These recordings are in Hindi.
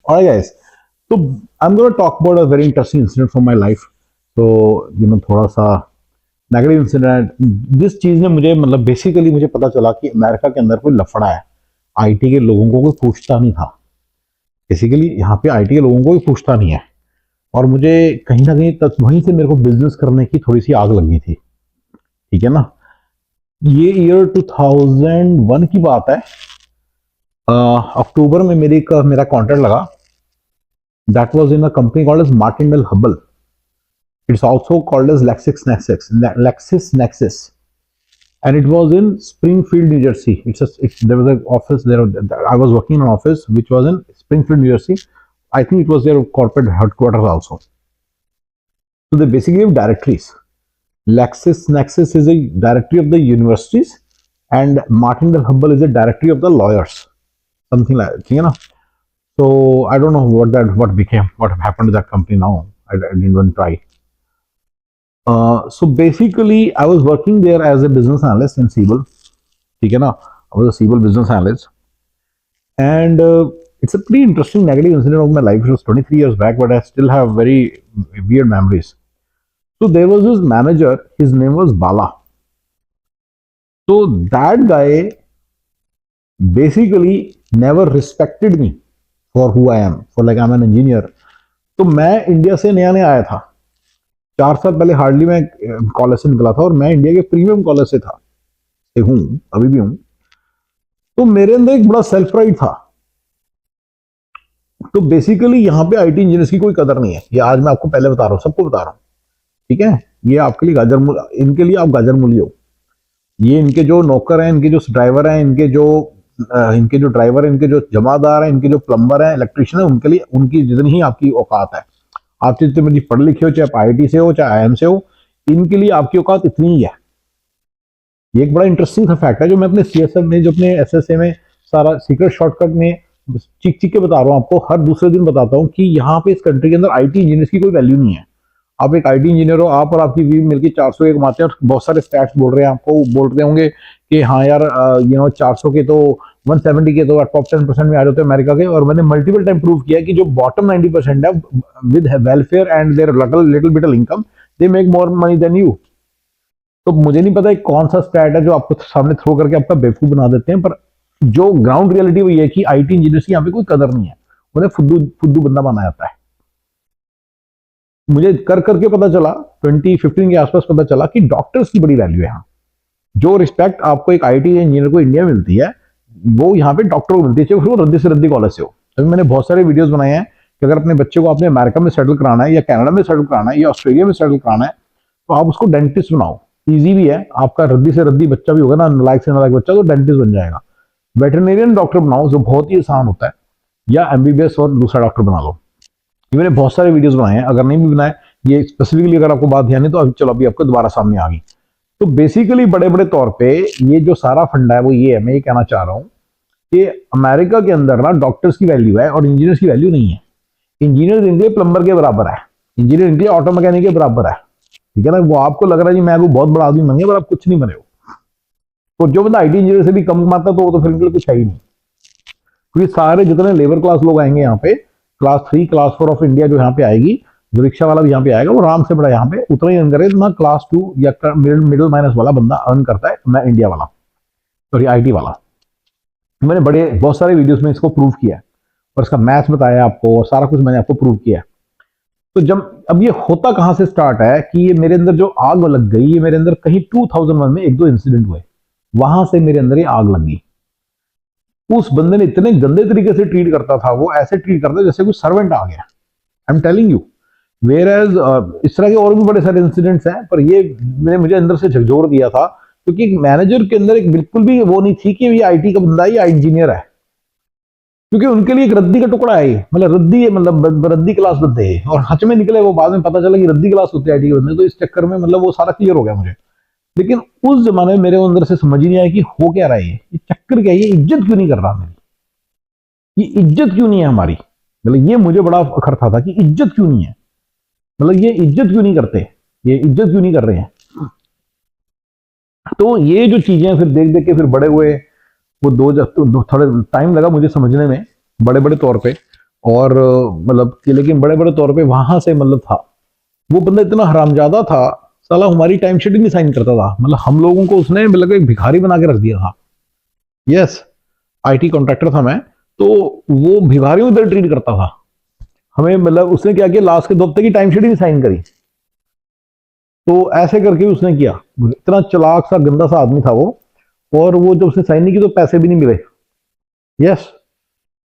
Alright, guys. So I'm going to talk about a very interesting incident from my life. So थोड़ा सा नेगेटिव इंसिडेंट, जिस चीज ने मुझे मतलब बेसिकली मुझे पता चला कि अमेरिका के अंदर कोई लफड़ा है। आईटी के लोगों को कोई पूछता नहीं था। बेसिकली यहाँ पे आईटी के लोगों को कोई पूछता नहीं है। और मुझे कहीं ना कहीं तक वहीं से मेरे को बिजनेस करने की थोड़ी सी आग लगी थी। ठीक है ना। ये ईयर 2001 की बात है। अक्टूबर में मेरा कॉन्ट्रैक्ट लगा। That was in a company called as Martindale Hubbell. It's also called as Lexis Nexis, and it was in Springfield, New Jersey. There was an office there. I was working in an office which was in Springfield, New Jersey. I think it was their corporate headquarters also. So they basically have directories. LexisNexis is a directory of the universities, and Martindale Hubbell is a directory of the lawyers. Something like that, you know. So I don't know what happened to that company now. I didn't even try. So basically, I was working there as a business analyst in Siebel. ठीक है ना? I was a Siebel business analyst, and it's a pretty interesting negative incident of my life. It was 23 years back, but I still have very weird memories. So there was this manager. His name was Bala. So that guy basically never respected me for who I am. For like I'm an engineer. तो मैं इंडिया से नया नया आया था। 4 साल पहले हार्डली मैं कॉलेज से निकला था, और मैं इंडिया के प्रीमियम कॉलेज से था, हूं, अभी भी हूं। तो मेरे अंदर एक बड़ा सेल्फ प्राइड था। तो बेसिकली यहाँ पे आईटी इंजीनियर्स की कोई कदर नहीं है। ये आज मैं आपको पहले बता रहा हूँ, सबको बता रहा हूँ। ठीक है, ये आपके लिए इनके लिए आप गाजर मूली हो। ये इनके जो नौकर हैं, इनके जो ड्राइवर हैं, इनके जो ड्राइवर हैं, इनके जो जमादार हैं, इनके जो प्लम्बर हैं, इलेक्ट्रिशियन है, उनके लिए उनकी जितनी ही आपकी औकात है। आप जितने मर्जी पढ़े लिखे हो, चाहे आईटी से हो चाहे आईएम से हो, इनके लिए आपकी औकात इतनी ही है। ये एक बड़ा इंटरेस्टिंग सा फैक्ट है जो मैं अपने सीएसएम में, जो अपने एसएसए में सारा सीक्रेट शॉर्टकट में चिक चिक के बता रहा हूँ आपको। हर दूसरे दिन बताता हूँ कि यहाँ पे इस कंट्री के अंदर आईटी इंजीनियर्स की कोई वैल्यू नहीं है। आप एक आईटी इंजीनियर हो, आप और आपकी वीव मिलकर 400 कमाते हैं, और बहुत सारे स्टैट्स बोल रहे हैं आपको, बोल रहे होंगे कि हाँ यार 400 के तो 170 के तो टॉप 10% में आ जाते हैं अमेरिका के। और मैंने मल्टीपल टाइम प्रूव किया कि जो बॉटम 90% है, with welfare and their little bit income, they make more money than you. तो मुझे नहीं पता कौन सा स्टैट है जो आपको सामने थ्रो करके आपका बेवकूफ बना देते हैं, पर जो ग्राउंड रियलिटी वो ये है कि आईटी इंजीनियर्स की यहाँ पे कोई कदर नहीं है। उन्हें फुद्दू फुद्दू बंदा माना जाता है। मुझे कर करके पता चला, 2015 के आसपास पता चला कि डॉक्टर्स की बड़ी वैल्यू है यहाँ। जो रिस्पेक्ट आपको एक आईटी इंजीनियर को इंडिया में मिलती है, वो यहाँ पे डॉक्टर को मिलती है, चाहे वो रद्दी से रद्दी कॉलेज से हो। अभी मैंने बहुत सारे वीडियोस बनाए हैं कि अगर अपने बच्चे को आपने अमेरिका में सेटल कराना है, या कनाडा में सेटल कराना है, या ऑस्ट्रेलिया में सेटल कराना है, तो आप उसको डेंटिस्ट बनाओ। ईजी भी है, आपका रद्दी से रद्दी बच्चा भी होगा ना, नालायक से नालायक बच्चा, तो डेंटिस्ट बन जाएगा। वेटरनेरियन डॉक्टर बनाओ, जो बहुत ही आसान होता है, या एमबीबीएस और दूसरा डॉक्टर बना लो। ये मैंने बहुत सारे वीडियोस बनाए हैं, अगर नहीं भी बनाए, ये स्पेसिफिकली अगर आपको बात ध्यान है तो अभी चलो अभी आपको दोबारा सामने आ गई। तो बेसिकली बड़े बड़े तौर पे ये जो सारा फंडा है वो ये है, मैं ये कहना चाह रहा हूँ कि अमेरिका के अंदर ना डॉक्टर्स की वैल्यू है और इंजीनियर्स की वैल्यू नहीं है। इंजीनियर इनके प्लम्बर के बराबर है, इंजीनियर इनके ऑटो मैकेनिक के बराबर है। ठीक है ना। वो आपको लग रहा है जी मैं बहुत बड़ा आदमी बन गया, पर आप कुछ नहीं बने हो। तो जो बंदा आईटी इंजीनियर से भी कम कमाता तो वो तो फिर इनके लिए कुछ है ही नहीं। क्योंकि सारे जितने लेबर क्लास लोग आएंगे यहाँ पे, क्लास 3 क्लास 4 ऑफ इंडिया जो यहाँ पे आएगी, जो रिक्शा वाला भी यहाँ पे आएगा, वो आराम से बड़ा यहाँ पे उतना ही अर्न करे ना क्लास 2 या मिडिल माइनस वाला बंदा अर्न करता है, मैं इंडिया वाला, सॉरी आईटी वाला। मैंने बहुत सारे वीडियोस में इसको प्रूव किया है, और इसका मैथ्स बताया आपको, और सारा कुछ मैंने आपको प्रूव किया। तो जब अब ये होता कहां से स्टार्ट है कि ये मेरे अंदर जो आग लग गई, ये मेरे अंदर कहीं 2001 में 1-2 इंसिडेंट हुए, वहां से मेरे अंदर ये आग लग गई। उस बंदे ने इतने गंदे तरीके से ट्रीट करता था, वो ऐसे ट्रीट करता जैसे कोई सर्वेंट आ गया। I am telling you. Whereas इस तरह के और भी बड़े सारे इंसिडेंट्स हैं, पर ये मुझे अंदर से झकझोर दिया था, क्योंकि मैनेजर के अंदर एक बिल्कुल भी वो नहीं थी कि ये आईटी का बंदा है या इंजीनियर है। क्योंकि उनके लिए एक रद्दी का टुकड़ा है, मतलब रद्दी क्लास बंदे है, और हच में निकले वो। बाद में पता चला कि रद्दी क्लास होते हैं आईटी के बंदे। तो इस चक्कर में मतलब वो सारा क्लियर हो गया मुझे। लेकिन उस जमाने में मेरे अंदर से समझ ही नहीं आया कि हो क्या रहा है, ये चक्कर क्या है, ये इज्जत क्यों नहीं कर रहा मेरी, ये इज्जत क्यों नहीं है हमारी। मतलब ये मुझे बड़ा अखरता था कि इज्जत क्यों नहीं है, मतलब ये इज्जत क्यों नहीं करते, ये इज्जत क्यों नहीं कर रहे हैं। तो ये जो चीजें फिर देख देख के फिर बड़े हुए, वो थोड़े टाइम लगा मुझे समझने में, बड़े बड़े तौर पे। और मतलब कि लेकिन बड़े बड़े तौर पे वहां से मतलब था। वो बंदा इतना हरामजादा था, साला हमारी टाइम शीट ही नहीं साइन करता था। मतलब हम लोगों को उसने मतलब एक भिखारी बना के रख दिया था। यस, आईटी कॉन्ट्रैक्टर था मैं, तो वो भिखारियों की तरह ट्रीट करता था हमें। मतलब उसने क्या किया, लास्ट के 2 हफ्ते की टाइम शीट ही नहीं साइन करी। तो ऐसे करके उसने किया। इतना चालाक सा गंदा सा आदमी था वो। और वो जब उसने साइन नहीं की तो पैसे भी नहीं मिले। यस।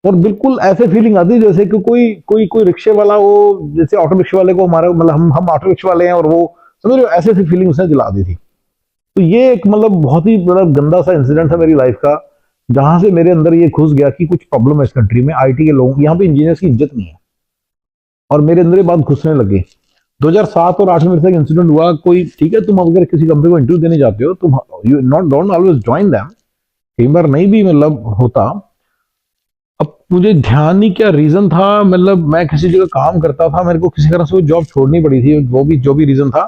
और बिल्कुल ऐसे फीलिंग आती है जैसे कि कोई कोई कोई रिक्शे वाला, वो जैसे ऑटो रिक्शे वाले को हमारा मतलब हम ऑटो रिक्शे वाले हैं और वो, समझ रहे हो, ऐसे ऐसी फीलिंग उसने दिला दी थी। तो ये एक मतलब बहुत ही बड़ा गंदा सा इंसिडेंट था मेरी लाइफ का, जहां से मेरे अंदर ये घुस गया कि कुछ प्रॉब्लम है इस कंट्री में। आईटी के लोग यहाँ पे, इंजीनियर्स की इज्जत नहीं है। और मेरे अंदर ये बात घुसने लगी। 2007 और 8 में मेरे साथ इंसिडेंट हुआ। कोई ठीक है, तुम अगर किसी कंपनी को इंटरव्यू देने जाते हो, तुम you not don't always join them. कई बार नहीं भी मतलब होता। अब मुझे ध्यान नहीं क्या रीजन था, मतलब मैं किसी जगह काम करता था, मेरे को किसी तरह से वो जॉब छोड़नी पड़ी थी, वो भी जो भी रीजन था।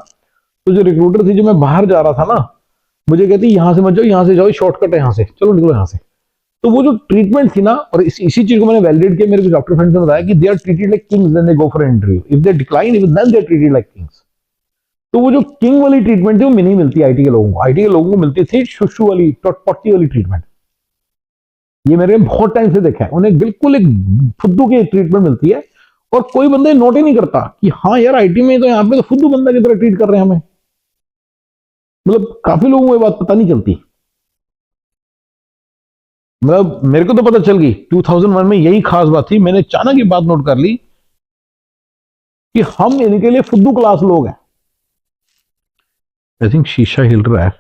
तो जो रिक्रूटर थी, जो मैं बाहर जा रहा था ना, मुझे कहती यहाँ से मत जाओ, यहाँ से जाओ, शॉर्टकट है यहाँ से, चलो निकलो यहाँ से। तो वो जो ट्रीटमेंट थी ना, और इसी चीज को मैंने वैलिडेट किया, मेरे को डॉक्टर फ्रेंड्स ने बताया कि they are treated like kings when they go for interview, if they decline even then they are treated like kings. तो वो जो किंग वाली ट्रीटमेंट थी वो नहीं मिलती आईटी के लोगों को। आईटी के लोगों को मिलती थी शुशु वाली, टॉटी वाली ट्रीटमेंट। ये मेरे बहुत टाइम से देखा है, उन्हें बिल्कुल एक फुद्दू की ट्रीटमेंट मिलती है। और कोई बंदे नोट ही नहीं करता कि हाँ यार, आईटी में तो यहाँ पे तो फुद्दू बंदा की तरह ट्रीट कर रहे हैं हमें। मतलब काफी लोगों को ये बात पता नहीं चलती। मतलब मेरे को तो पता चल गई 2001 में, यही खास बात थी। मैंने अचानक ये बात नोट कर ली कि हम इनके लिए फुद्दू क्लास लोग हैं। आई थिंक शीशा हिल रहा है।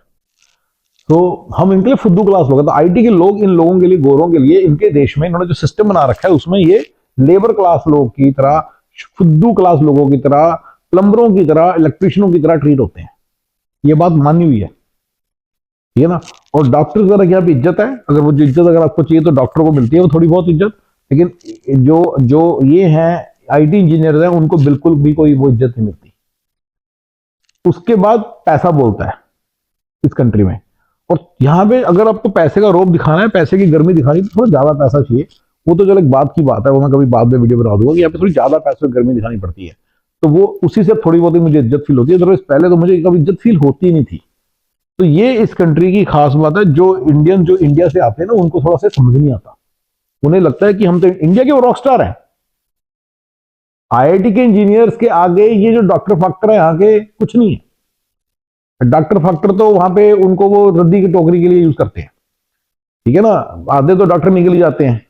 तो हम इनके लिए फुद्दू क्लास लोग हैं। तो आईटी के लोग इन लोगों के लिए, गोरों के लिए, इनके देश में इन्होंने जो सिस्टम बना रखा है उसमें ये लेबर क्लास लोग की तरह, फुद्दू क्लास लोगों की तरह, प्लम्बरों की तरह, इलेक्ट्रिशियनों की तरह ट्रीट होते हैं। ये बात मानी हुई है, ठीक है ना। और डॉक्टर वगैरह की यहाँ पे इज्जत है। अगर वो जो इज्जत अगर आपको चाहिए तो डॉक्टर को मिलती है वो थोड़ी बहुत इज्जत। लेकिन जो जो ये हैं आईटी इंजीनियर हैं, उनको बिल्कुल भी कोई वो इज्जत नहीं मिलती। उसके बाद पैसा बोलता है इस कंट्री में। और यहाँ पे अगर आपको पैसे का रोब दिखाना है, पैसे की गर्मी दिखानी है, तो थोड़ा ज्यादा पैसा चाहिए। वो तो चलो एक बात की बात है, वो मैं कभी बाद में वीडियो बना दूंगा कि यहाँ पे थोड़ी ज्यादा पैसे की गर्मी दिखानी पड़ती है। तो वो उसी से थोड़ी बहुत ही मुझे इज्जत फील होती है, अदरवाइज पहले तो मुझे कभी इज्जत फील होती नहीं थी। तो ये इस कंट्री की खास बात है। जो इंडियन जो इंडिया से आते हैं ना, उनको थोड़ा सा समझ नहीं आता। उन्हें लगता है कि हम तो इंडिया के वो रॉक स्टार हैं। आईआईटी के इंजीनियर्स के आगे ये जो डॉक्टर फैक्टर है यहाँ के, कुछ नहीं है। डॉक्टर फैक्टर तो वहां पे उनको वो रद्दी की टोकरी के लिए यूज करते हैं, ठीक है ना। आधे तो डॉक्टर निकल ही जाते हैं,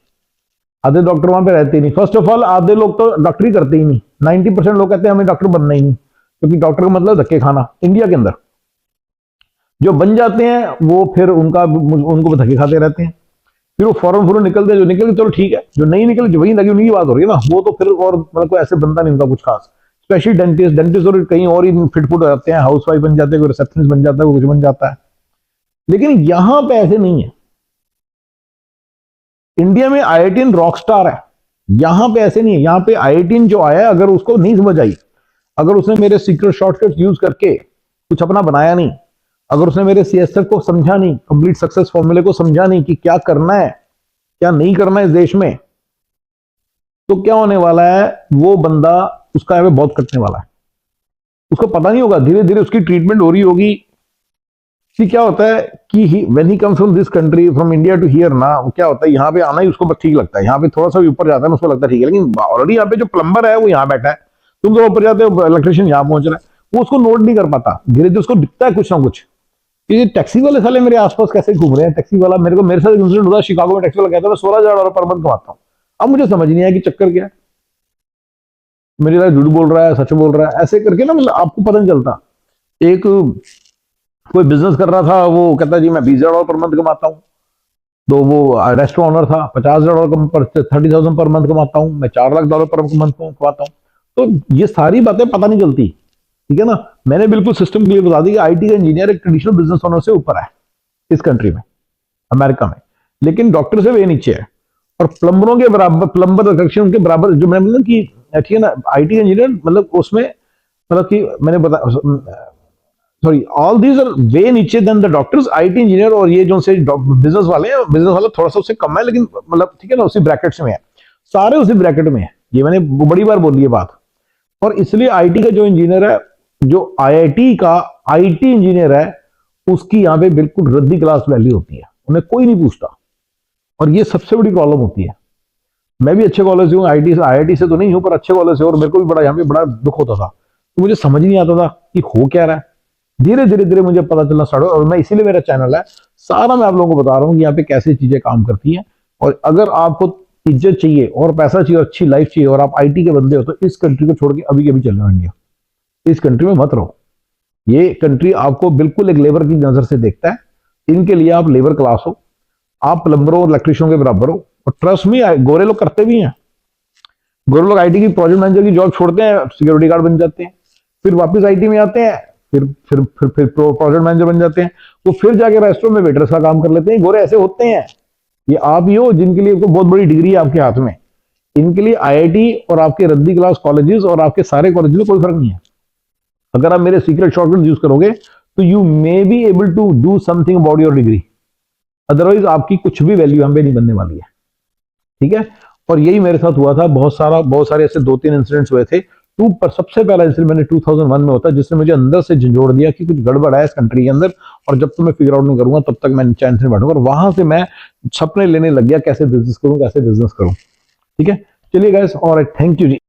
आधे डॉक्टर वहां पे रहते ही नहीं। फर्स्ट ऑफ ऑल आधे लोग तो डॉक्टरी करते ही नहीं। 90% लोग कहते हैं हमें डॉक्टर बनना ही नहीं, क्योंकि डॉक्टर का मतलब धक्के खाना। इंडिया के अंदर जो बन जाते हैं वो फिर उनको धक्के खाते रहते हैं। फिर वो फौरन फौरन निकलते हैं। जो निकल गए चलो ठीक है, जो नहीं निकले, जो वही लगी उन्हीं की बात हो रही है ना, वो तो फिर और मतलब कोई ऐसे बनता नहीं उनका कुछ खास। स्पेशली डेंटिस्ट, डेंटिस्ट और कहीं और ही फिट फुट हो जाते हैं, हाउस वाइफ बन जाते हैं, कोई रिसेप्शनिस्ट बन जाता है, कोई कुछ बन जाता है। लेकिन यहां पे ऐसे नहीं है। इंडिया में आईआईटीएन रॉक स्टार है, यहां पे ऐसे नहीं है। यहां पे आईआईटीएन जो आया, अगर उसको नहीं समझ आई, अगर उसने मेरे सीक्रेट शॉर्टकट यूज करके कुछ अपना बनाया नहीं, अगर उसने मेरे सीएसएफ को समझा नहीं, कंप्लीट सक्सेस फॉर्मूले को समझा नहीं कि क्या करना है क्या नहीं करना है इस देश में, तो क्या होने वाला है, वो बंदा उसका यहाँ पे बहुत कटने वाला है। उसको पता नहीं होगा, धीरे धीरे उसकी ट्रीटमेंट हो रही होगी कि क्या होता है कि when he comes from this country, from India to here ना, क्या होता है यहाँ पे आना ही उसको बस ठीक लगता है। यहाँ पे थोड़ा सा भी ऊपर जाता है ना, उसको लगता है ठीक है। लेकिन ऑलरेडी यहाँ पे जो प्लम्बर है वो यहाँ बैठा है, तुम थोड़ा ऊपर जाते हो, इलेक्ट्रिशियन यहाँ पहुंच रहा है, वो उसको नोट नहीं कर पाता। धीरे धीरे उसको दिखता है कुछ ना कुछ। ये टैक्सी वाले साले मेरे आसपास कैसे घूम रहे हैं। टैक्सी वाला मेरे साथ इंसिडेंट हुआ शिकागो में। टैक्सी वाला कहता है मैं $16,000 पर मंथ कमाता हूँ। अब मुझे समझ नहीं आया कि चक्कर क्या है, मेरे साथ झूठ बोल रहा है, सच बोल रहा है, ऐसे करके ना, मतलब आपको पता नहीं चलता। एक कोई बिजनेस कर रहा था, वो कहता जी मैं $20,000 पर मंथ कमाता हूँ। तो वो रेस्टोरेंट ऑनर था, $50,000 पर 30,000 पर मंथ कमाता हूँ, मैं $4 लाख पर मंथ कमाता हूँ। तो ये सारी बातें पता नहीं चलती, ठीक है ना। मैंने बिल्कुल सिस्टम क्लियर बता दी कि आईटी का इंजीनियर एक ट्रेडिशनल बिजनेस ओनर से ऊपर है इस कंट्री में, अमेरिका में, लेकिन डॉक्टर से वे नीचे है। और प्लम्बरों के बराबर, प्लम्बर इलेक्ट्रिशियन के बराबर, जो मैंने मतलब कि ठीक है ना, आईटी इंजीनियर मतलब उसमें, मतलब कि मैंने बता, sorry, all these are way नीचे then the doctors, IT engineer. और ये जो से बिजनेस वाले हैं, बिजनेस वाला थोड़ा सा उससे कम है, लेकिन मतलब ठीक है ना, उसी ब्रैकेट्स में है। सारे उसी ब्रैकेट में है। ये मैंने बड़ी बार बोली है बात। और इसलिए आईटी का जो इंजीनियर है, जो आईआईटी का आईटी इंजीनियर है, उसकी यहां पे बिल्कुल रद्दी क्लास वैल्यू होती है, उन्हें कोई नहीं पूछता। और ये सबसे बड़ी प्रॉब्लम होती है। मैं भी अच्छे कॉलेज से हूँ, आईआईटी से तो नहीं हूं, पर अच्छे कॉलेज से, और मेरे को भी बड़ा यहाँ पे बड़ा दुख होता था। तो मुझे समझ नहीं आता था कि हो क्या रहा है। धीरे धीरे धीरे मुझे पता चलना स्टार्ट हुआ, और मैं इसीलिए मेरा चैनल है, सारा मैं आप लोगों को बता रहा हूँ कि यहाँ पे कैसे चीजें काम करती हैं। और अगर आपको इज्जत चाहिए और पैसा चाहिए और अच्छी लाइफ चाहिए और आप आईटी के बंदे हो, तो इस कंट्री को छोड़ के अभी के अभी चल रहे हो इंडिया। इस कंट्री में मत रहो। ये कंट्री आपको बिल्कुल एक लेबर की नजर से देखता है। इनके लिए आप लेबर क्लास हो, आप प्लम्बरों और इलेक्ट्रिशियनों के बराबर हो। और ट्रस्ट में गोरे लोग करते भी हैं। गोरे लोग आईटी की प्रोजेक्ट मैनेजर की जॉब छोड़ते हैं, सिक्योरिटी गार्ड बन जाते हैं, फिर वापस आईटी में आते हैं, फिर प्रोजेक्ट मैनेजर बन जाते हैं, वो फिर जाके रेस्टोरेंट में वेटर्स का काम कर लेते हैं। गोरे ऐसे होते हैं। ये आप ही हो जिनके लिए बहुत बड़ी डिग्री है आपके हाथ में। इनके लिए आईआईटी और आपके रद्दी क्लास कॉलेजेस और आपके सारे कॉलेज में कोई फर्क नहीं है। अगर आप मेरे सीक्रेट शॉर्टकट यूज करोगे तो you may be able to do something about your degree, otherwise आपकी कुछ भी वैल्यू हम पे नहीं बनने वाली है। ठीक है। और यही मेरे साथ हुआ था। बहुत सारे ऐसे 2-3 इंसिडेंट्स हुए थे। पर सबसे पहला इंसिडेंट मैंने 2001 में होता, जिसने मुझे अंदर से झंझोड़ दिया कि कुछ गड़बड़ है इस कंट्री के अंदर, और जब तक मैं फिगर आउट नहीं करूंगा तब तक मैं चैन से नहीं बैठूंगा। और वहां से मैं सपने लेने लग गया कैसे बिजनेस करूं, कैसे बिजनेस करूं। ठीक है, चलिए गाइस, और थैंक यू जी।